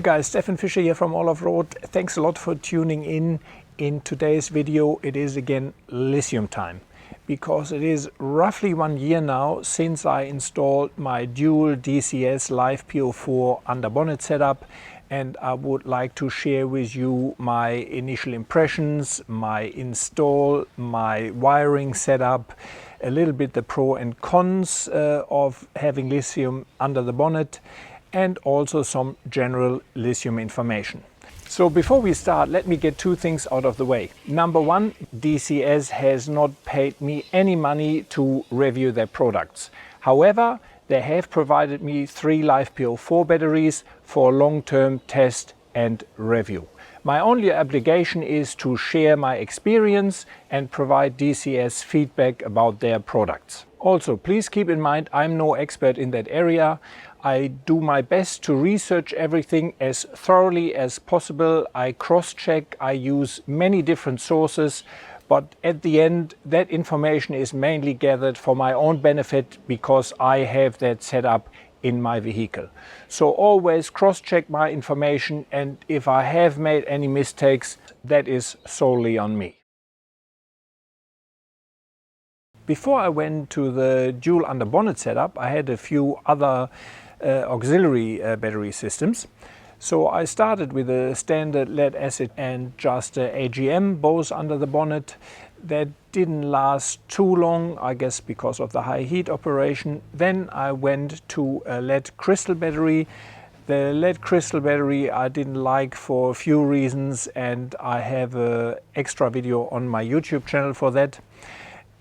guys, Stefan Fischer here from AllOffroad. Thanks a lot for tuning in. In today's video it is again lithium time, because it is roughly 1 year now since I installed my dual DCS LiFePo4 under bonnet setup, and I would like to share with you my initial impressions, my install, my wiring setup, a little bit the pro and cons of having lithium under the bonnet, and also some general lithium information. So before we start, let me get two things out of the way. Number one, DCS has not paid me any money to review their products. However, they have provided me 3 LiFePo4 batteries for long-term test and review. My only obligation is to share my experience and provide DCS feedback about their products. Also, please keep in mind I'm no expert in that area. I do my best to research everything as thoroughly as possible. I cross-check, I use many different sources, but at the end that information is mainly gathered for my own benefit because I have that set up in my vehicle. So always cross-check my information, and if I have made any mistakes, that is solely on me. Before I went to the dual under bonnet setup, I had a few other auxiliary battery systems. So I started with a standard lead acid and just AGM, both under the bonnet. That didn't last too long, I guess because of the high heat operation. Then I went to a lead crystal battery. The lead crystal battery I didn't like for a few reasons, and I have an extra video on my YouTube channel for that.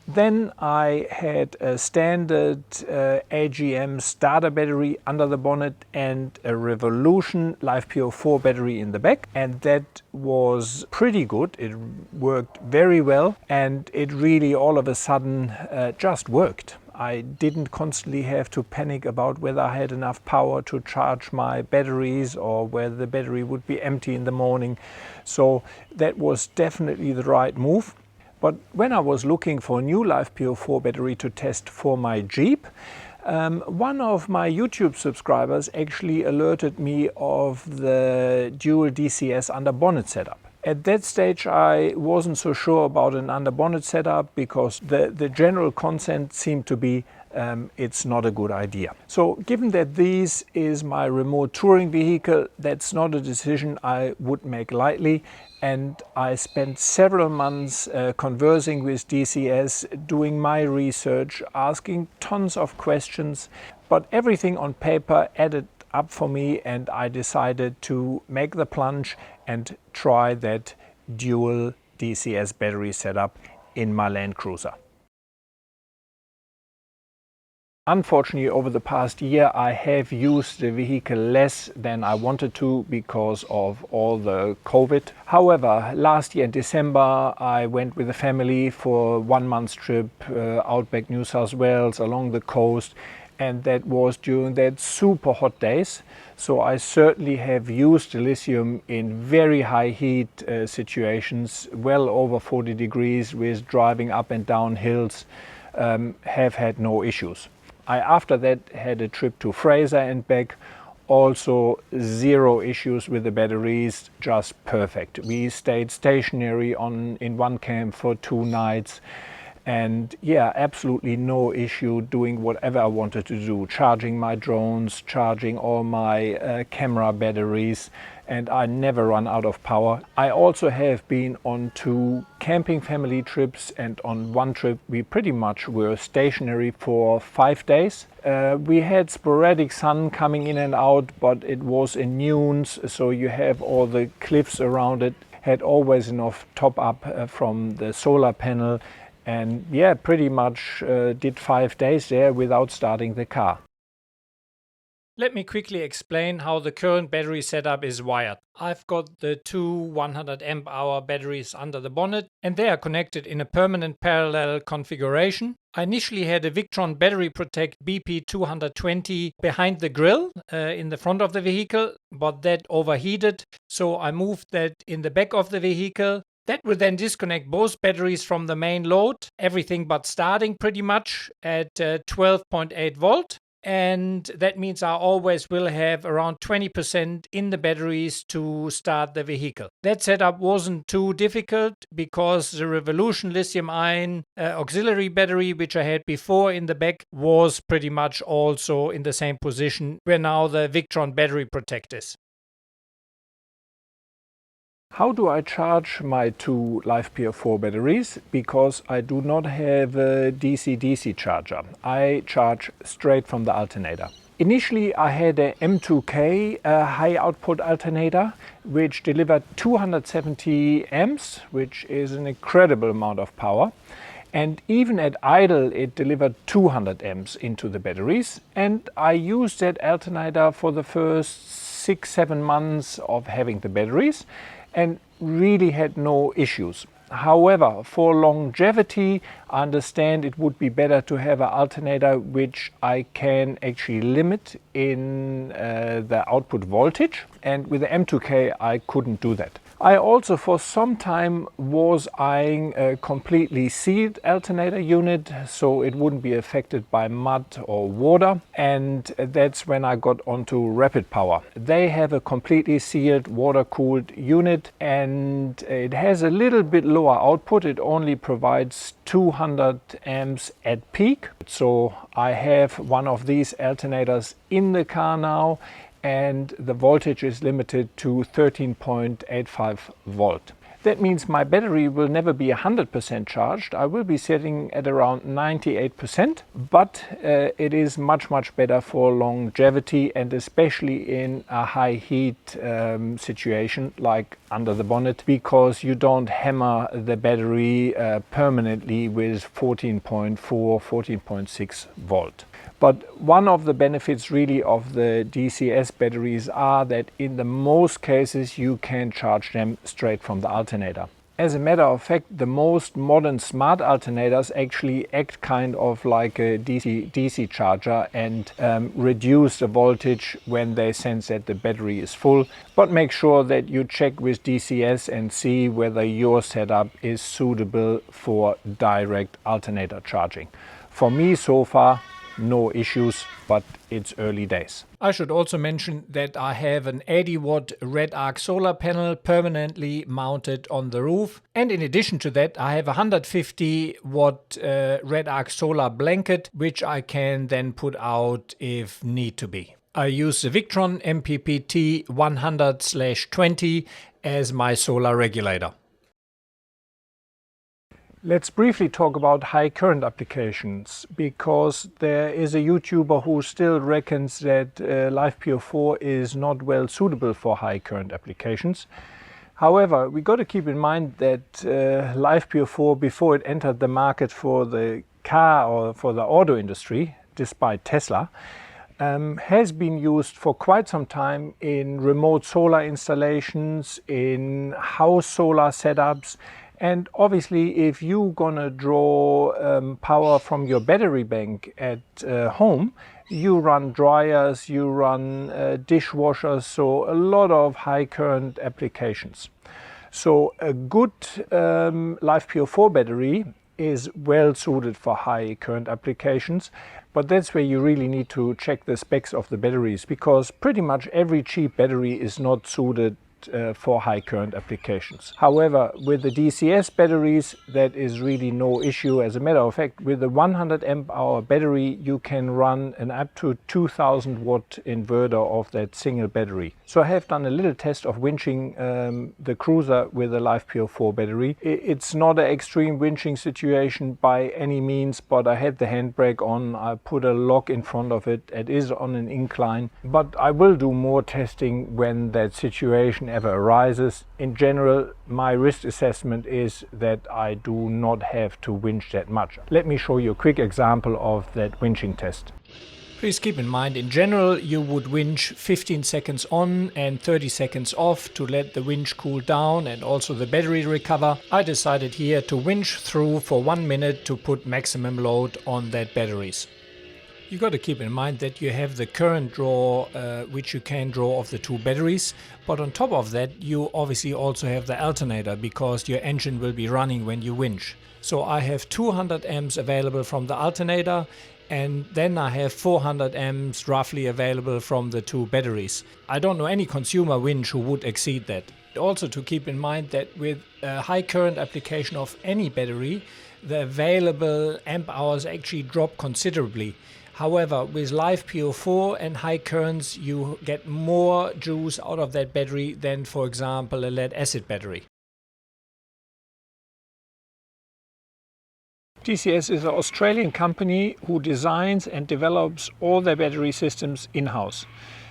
Then I had a standard AGM starter battery under the bonnet and a Revolution LiFePo4 battery in the back, and that was pretty good. It worked very well, and it really all of a sudden just worked. I didn't constantly have to panic about whether I had enough power to charge my batteries or whether the battery would be empty in the morning. So that was definitely the right move. But when I was looking for a new LiFePo4 battery to test for my Jeep, one of my YouTube subscribers actually alerted me of the dual DCS under bonnet setup. At that stage I wasn't so sure about an under bonnet setup because the general consent seemed to be it's not a good idea. So given that this is my remote touring vehicle, that's not a decision I would make lightly, and I spent several months conversing with DCS, doing my research, asking tons of questions, but everything on paper added up for me, and I decided to make the plunge and try that dual DCS battery setup in my Landcruiser. Unfortunately, over the past year I have used the vehicle less than I wanted to because of all the COVID. However, last year in December I went with the family for a 1 month trip outback New South Wales along the coast, and that was during that super hot days. So I certainly have used the lithium in very high heat situations, well over 40 degrees, with driving up and down hills, have had no issues. I after that had a trip to Fraser and back, also zero issues with the batteries, just perfect. We stayed stationary in one camp for 2 nights, and yeah, absolutely no issue doing whatever I wanted to do, charging my drones, charging all my camera batteries, and I never run out of power. I also have been on 2 camping family trips, and on one trip we pretty much were stationary for 5 days. We had sporadic sun coming in and out, but it was in dunes, so you have all the cliffs around it. Had always enough top up from the solar panel, and yeah, pretty much did 5 days there without starting the car. Let me quickly explain how the current battery setup is wired. I've got the 2 100 amp hour batteries under the bonnet, and they are connected in a permanent parallel configuration. I initially had a Victron Battery Protect BP220 behind the grille in the front of the vehicle, but that overheated, so I moved that in the back of the vehicle. That will then disconnect both batteries from the main load, everything but starting pretty much, at 12.8 volt. and that means I always will have around 20% in the batteries to start the vehicle. That setup wasn't too difficult because the Revolution lithium-ion auxiliary battery, which I had before in the back, was pretty much also in the same position where now the Victron battery protect is. How do I charge my two LiFePo4 batteries? Because I do not have a DC-DC charger. I charge straight from the alternator. Initially I had a M2K high output alternator which delivered 270 amps, which is an incredible amount of power. And even at idle it delivered 200 amps into the batteries. And I used that alternator for the first 6-7 months of having the batteries and really had no issues. However, for longevity, I understand it would be better to have an alternator which I can actually limit in the output voltage, and with the M2K I couldn't do that. I also for some time was eyeing a completely sealed alternator unit so it wouldn't be affected by mud or water, and that's when I got onto Rapid Power. They have a completely sealed water-cooled unit and it has a little bit lower output. It only provides 200 amps at peak. So I have one of these alternators in the car now, and the voltage is limited to 13.85 volt. That means my battery will never be 100% charged. I will be sitting at around 98%, but it is much better for longevity, and especially in a high heat situation like under the bonnet, because you don't hammer the battery permanently with 14.4, 14.6 volt. But one of the benefits really of the DCS batteries are that in the most cases you can charge them straight from the alternator. As a matter of fact, the most modern smart alternators actually act kind of like a DC charger and reduce the voltage when they sense that the battery is full. But make sure that you check with DCS and see whether your setup is suitable for direct alternator charging. For me so far, no issues, but it's early days. I should also mention that I have an 80 watt red arc solar panel permanently mounted on the roof, and in addition to that I have a 150 watt red arc solar blanket which I can then put out if need to be. I use the Victron MPPT 100/20 as my solar regulator. Let's briefly talk about high current applications, because there is a YouTuber who still reckons that LiFePo4 is not well suitable for high current applications. However, we got to keep in mind that LiFePo4, before it entered the market for the car or for the auto industry, despite Tesla, has been used for quite some time in remote solar installations, in house solar setups. And obviously, if you're gonna draw power from your battery bank at home, you run dryers, you run dishwashers, so a lot of high current applications. So a good LiFePo4 battery is well suited for high current applications, but that's where you really need to check the specs of the batteries, because pretty much every cheap battery is not suited for high current applications. However, with the DCS batteries, that is really no issue. As a matter of fact, with the 100 amp hour battery, you can run an up to 2000 watt inverter of that single battery. So I have done a little test of winching the cruiser with a LiFePo4 battery. It's not an extreme winching situation by any means, but I had the handbrake on, I put a lock in front of it, it is on an incline, but I will do more testing when that situation ever arises. In general, my risk assessment is that I do not have to winch that much. Let me show you a quick example of that winching test. Please keep in mind, in general, you would winch 15 seconds on and 30 seconds off to let the winch cool down and also the battery recover. I decided here to winch through for 1 minute to put maximum load on that batteries. You got to keep in mind that you have the current draw which you can draw off the two batteries, but on top of that you obviously also have the alternator, because your engine will be running when you winch. So I have 200 amps available from the alternator, and then I have 400 amps roughly available from the two batteries. I don't know any consumer winch who would exceed that. Also to keep in mind that with a high current application of any battery, the available amp hours actually drop considerably. However, with LiFePo4 and high currents, you get more juice out of that battery than, for example, a lead acid battery. DCS is an Australian company who designs and develops all their battery systems in-house.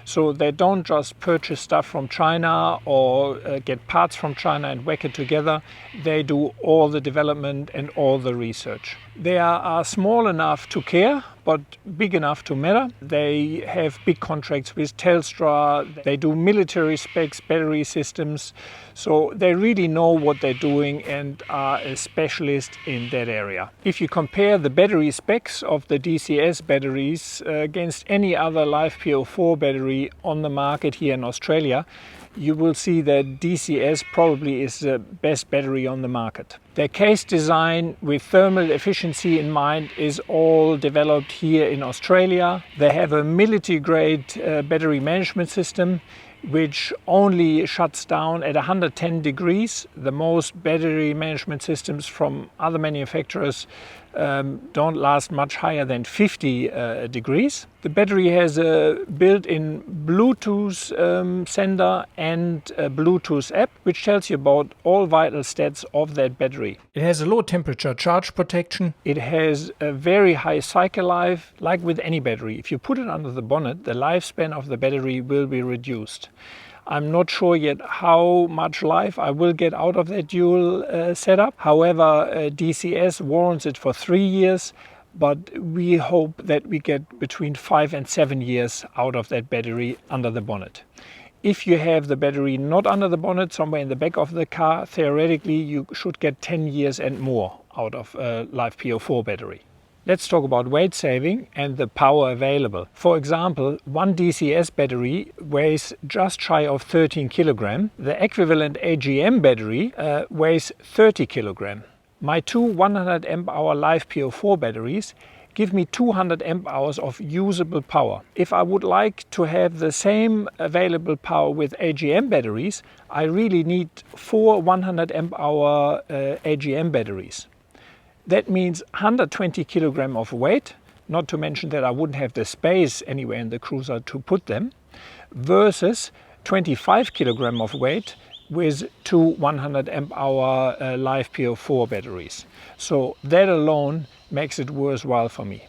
So they don't just purchase stuff from China or get parts from China and whack it together. They do all the development and all the research. They are small enough to care, but big enough to matter. They have big contracts with Telstra. They do military specs battery systems. So they really know what they're doing and are a specialist in that area. If you compare the battery specs of the DCS batteries against any other LiFePo4 battery on the market here in Australia, you will see that DCS probably is the best battery on the market. Their case design with thermal efficiency in mind is all developed here in Australia. They have a military-grade battery management system which only shuts down at 110 degrees. The most battery management systems from other manufacturers don't last much higher than 50 degrees. The battery has a built-in Bluetooth sender and a Bluetooth app which tells you about all vital stats of that battery. It has a low temperature charge protection. It has a very high cycle life. Like with any battery, if you put it under the bonnet, the lifespan of the battery will be reduced. I'm not sure yet how much life I will get out of that dual setup. However, DCS warrants it for 3 years, but we hope that we get between 5 and 7 years out of that battery under the bonnet. If you have the battery not under the bonnet, somewhere in the back of the car, theoretically you should get 10 years and more out of a LiFePo4 battery. Let's talk about weight saving and the power available. For example, one DCS battery weighs just shy of 13 kilograms. The equivalent AGM battery weighs 30 kilograms. My two 100 amp hour LiFePo4 batteries give me 200 amp hours of usable power. If I would like to have the same available power with AGM batteries, I really need 4 100 amp hour AGM batteries. That means 120 kilograms of weight, not to mention that I wouldn't have the space anywhere in the cruiser to put them, versus 25 kilograms of weight with two 100 amp hour LiFePo4 batteries. So that alone makes it worthwhile for me.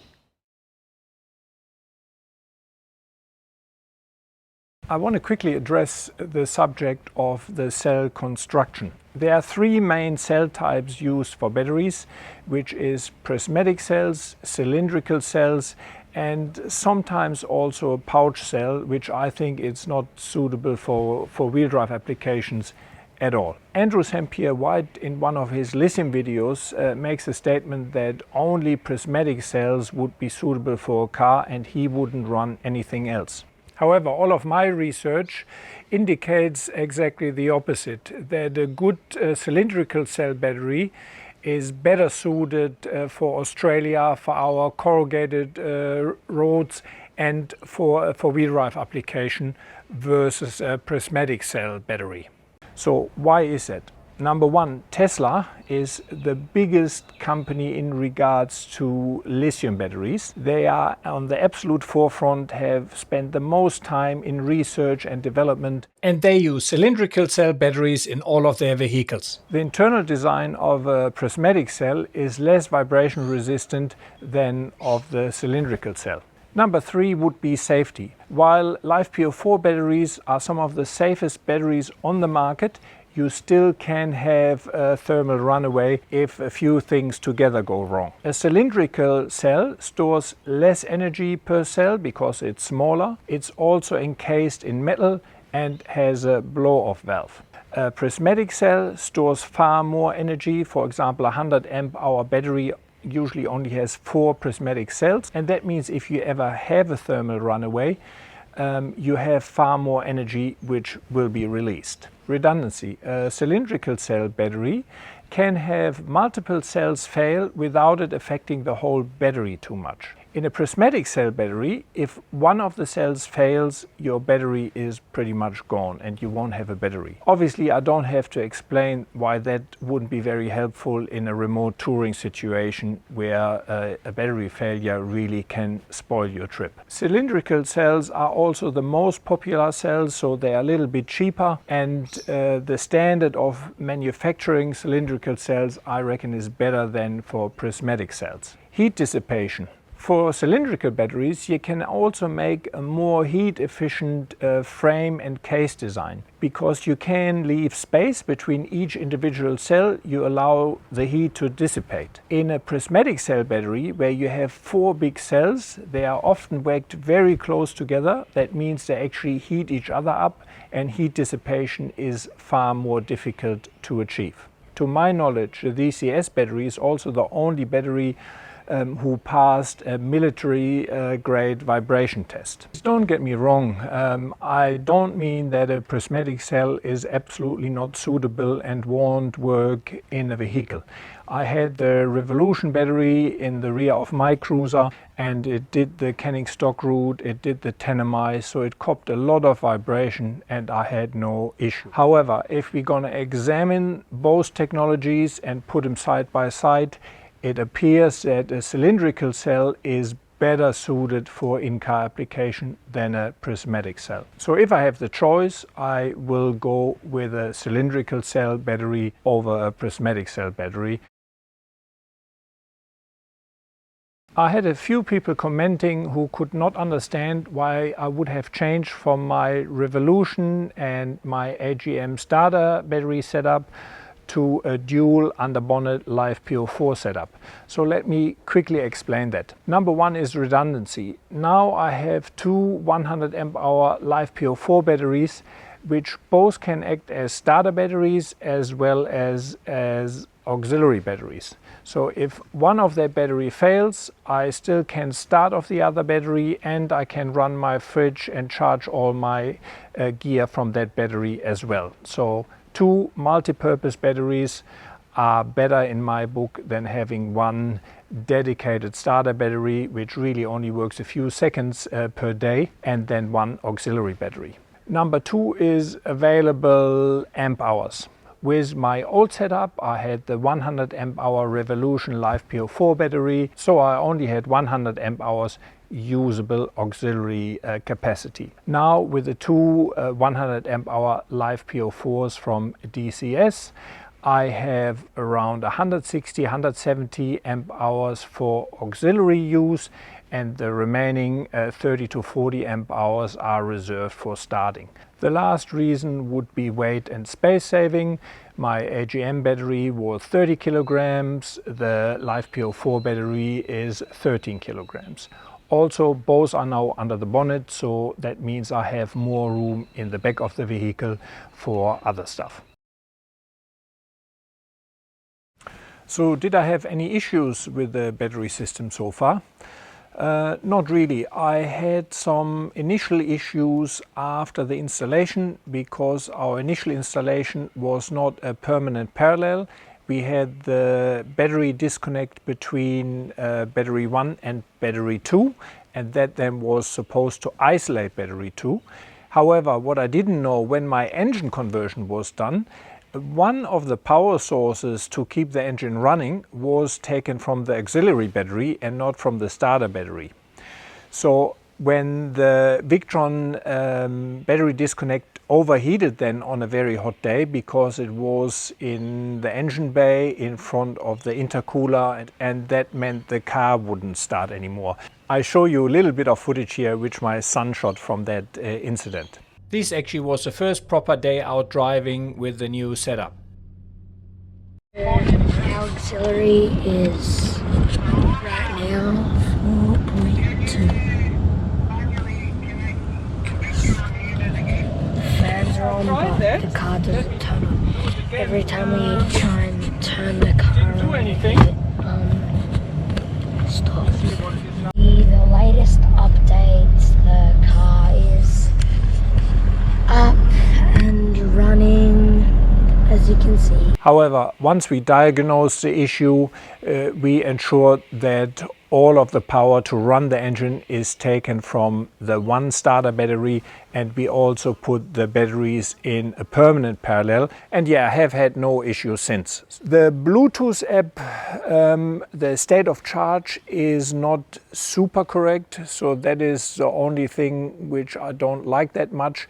I want to quickly address the subject of the cell construction. There are 3 main cell types used for batteries, which is prismatic cells, cylindrical cells, and sometimes also a pouch cell, which I think is not suitable for wheel drive applications at all. Andrew St. Pierre White, in one of his Lithium videos, makes a statement that only prismatic cells would be suitable for a car and he wouldn't run anything else. However, all of my research indicates exactly the opposite, that a good cylindrical cell battery is better suited for Australia, for our corrugated roads and for wheel drive application versus a prismatic cell battery. So why is that? Number one, Tesla is the biggest company in regards to lithium batteries. They are on the absolute forefront, have spent the most time in research and development, and they use cylindrical cell batteries in all of their vehicles. The internal design of a prismatic cell is less vibration resistant than of the cylindrical cell. Number 3 would be safety. While LiFePo4 batteries are some of the safest batteries on the market, you still can have a thermal runaway if a few things together go wrong. A cylindrical cell stores less energy per cell because it's smaller. It's also encased in metal and has a blow-off valve. A prismatic cell stores far more energy. For example, a 100 amp hour battery usually only has 4 prismatic cells, and that means if you ever have a thermal runaway, you have far more energy which will be released. Redundancy. A cylindrical cell battery can have multiple cells fail without it affecting the whole battery too much. In a prismatic cell battery, if one of the cells fails, your battery is pretty much gone and you won't have a battery. Obviously, I don't have to explain why that wouldn't be very helpful in a remote touring situation where a battery failure really can spoil your trip. Cylindrical cells are also the most popular cells, so they are a little bit cheaper, and the standard of manufacturing cylindrical cells, I reckon, is better than for prismatic cells. Heat dissipation. For cylindrical batteries, you can also make a more heat-efficient frame and case design. Because you can leave space between each individual cell, you allow the heat to dissipate. In a prismatic cell battery, where you have 4 big cells, they are often whacked very close together. That means they actually heat each other up, and heat dissipation is far more difficult to achieve. To my knowledge, the DCS battery is also the only battery who passed a military grade vibration test. Don't get me wrong, I don't mean that a prismatic cell is absolutely not suitable and won't work in a vehicle. I had the Revolution battery in the rear of my cruiser, and it did the Canning stock route, it did the Tenemize, so it copped a lot of vibration and I had no issue. However, if we're gonna examine both technologies and put them side by side, it appears that a cylindrical cell is better suited for in-car application than a prismatic cell. So if I have the choice, I will go with a cylindrical cell battery over a prismatic cell battery. I had a few people commenting who could not understand why I would have changed from my Revolution and my AGM starter battery setup to a dual under Bonnet LiFePo4 setup. So let me quickly explain that. Number one is redundancy. Now I have 2 100 amp hour LiFePo4 batteries, which both can act as starter batteries as well as auxiliary batteries. So if one of their battery fails, I still can start off the other battery and I can run my fridge and charge all my gear from that battery as well. So 2 multi-purpose batteries are better in my book than having one dedicated starter battery, which really only works a few seconds per day, and then one auxiliary battery. Number 2 is available amp hours. With my old setup, I had the 100 amp hour Revolution LiFePo4 battery, so I only had 100 amp hours usable auxiliary capacity. Now with the 2 100 amp hour LiFePo4s from DCS, I have around 160-170 amp hours for auxiliary use, and the remaining 30 to 40 amp hours are reserved for starting. The last reason would be weight and space saving. My AGM battery was 30 kilograms, the LiFePo4 battery is 13 kilograms. Also, both are now under the bonnet, so that means I have more room in the back of the vehicle for other stuff. So did I have any issues with the battery system so far? Not really. I had some initial issues after the installation because our initial installation was not a permanent parallel. We had the battery disconnect between battery 1 and battery 2, and that then was supposed to isolate battery 2. However, what I didn't know, when my engine conversion was done, one of the power sources to keep the engine running was taken from the auxiliary battery and not from the starter battery. So when the Victron battery disconnect overheated then on a very hot day, because it was in the engine bay in front of the intercooler, and that meant the car wouldn't start anymore. I show you a little bit of footage here which my son shot from that incident. This actually was the first proper day out driving with the new setup. The auxiliary is right now 4.2. The fans are on, but the car doesn't turn on. Every time we try and turn the car on, it stops. The latest updates, the car is up and running, as you can see. However, once we diagnosed the issue, we ensured that all of the power to run the engine is taken from the one starter battery, and we also put the batteries in a permanent parallel, and yeah, I have had no issues since. The Bluetooth app, the state of charge is not super correct, so that is the only thing which I don't like that much.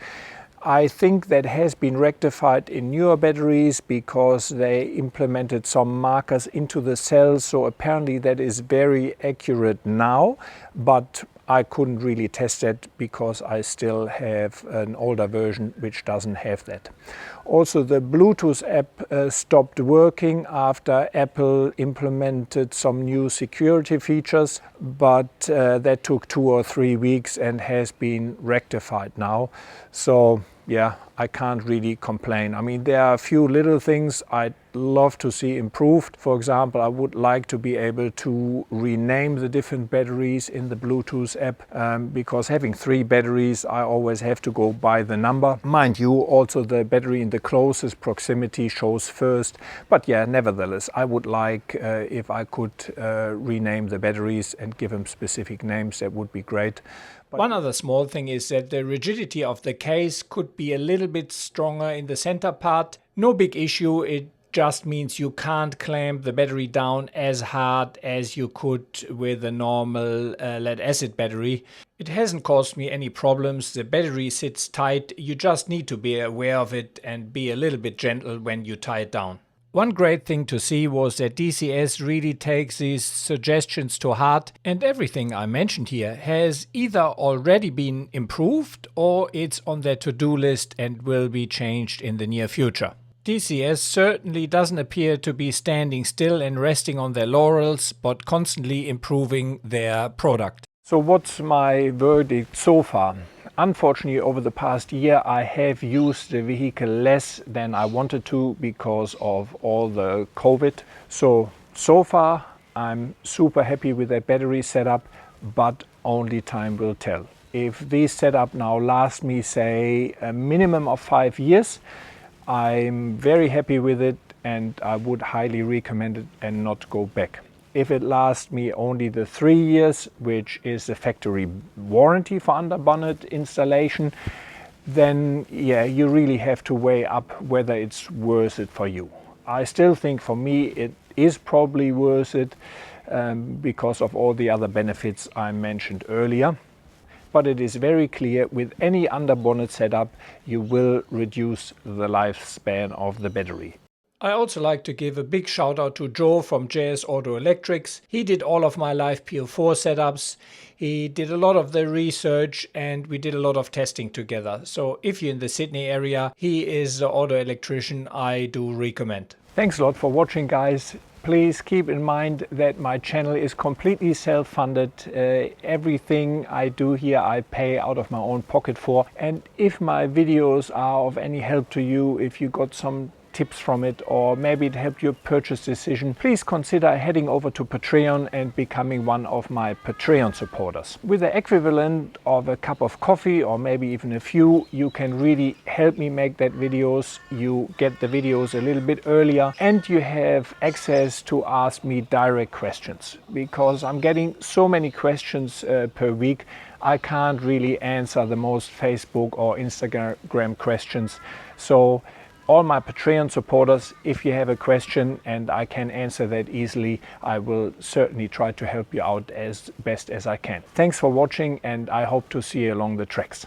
I think that has been rectified in newer batteries because they implemented some markers into the cells, so apparently that is very accurate now, but I couldn't really test that because I still have an older version which doesn't have that. Also, the Bluetooth app stopped working after Apple implemented some new security features, but that took 2 or 3 weeks and has been rectified now. So yeah, I can't really complain. I mean, there are a few little things I'd love to see improved. For example, I would like to be able to rename the different batteries in the Bluetooth app, because having 3 batteries, I always have to go by the number. Mind you, also the battery in the closest proximity shows first. But yeah, nevertheless, I would like if I could rename the batteries and give them specific names, that would be great. One other small thing is that the rigidity of the case could be a little bit stronger in the center part. No big issue, it just means you can't clamp the battery down as hard as you could with a normal lead acid battery. It hasn't caused me any problems, the battery sits tight, you just need to be aware of it and be a little bit gentle when you tie it down. One great thing to see was that DCS really takes these suggestions to heart, and everything I mentioned here has either already been improved or it's on their to-do list and will be changed in the near future. DCS certainly doesn't appear to be standing still and resting on their laurels, but constantly improving their product. So what's my verdict so far? Unfortunately, over the past year, I have used the vehicle less than I wanted to because of all the COVID. So far, I'm super happy with that battery setup, but only time will tell. If this setup now lasts me, say, a minimum of 5 years, I'm very happy with it and I would highly recommend it and not go back. If it lasts me only the 3 years, which is the factory warranty for under bonnet installation, then yeah, you really have to weigh up whether it's worth it for you. I still think for me it is probably worth it because of all the other benefits I mentioned earlier. But it is very clear with any under bonnet setup you will reduce the lifespan of the battery. I also like to give a big shout out to Joe from JS Auto Electrics. He did all of my LiFePo4 setups. He did a lot of the research and we did a lot of testing together. So if you're in the Sydney area, he is the auto electrician I do recommend. Thanks a lot for watching, guys. Please keep in mind that my channel is completely self-funded. Everything I do here I pay out of my own pocket for. And if my videos are of any help to you, if you got some tips from it or maybe it helped your purchase decision, please consider heading over to Patreon and becoming one of my Patreon supporters. With the equivalent of a cup of coffee or maybe even a few, you can really help me make that videos. You get the videos a little bit earlier and you have access to ask me direct questions, because I'm getting so many questions per week. I can't really answer the most Facebook or Instagram questions. So all my Patreon supporters, if you have a question and I can answer that easily, I will certainly try to help you out as best as I can. Thanks for watching and I hope to see you along the tracks.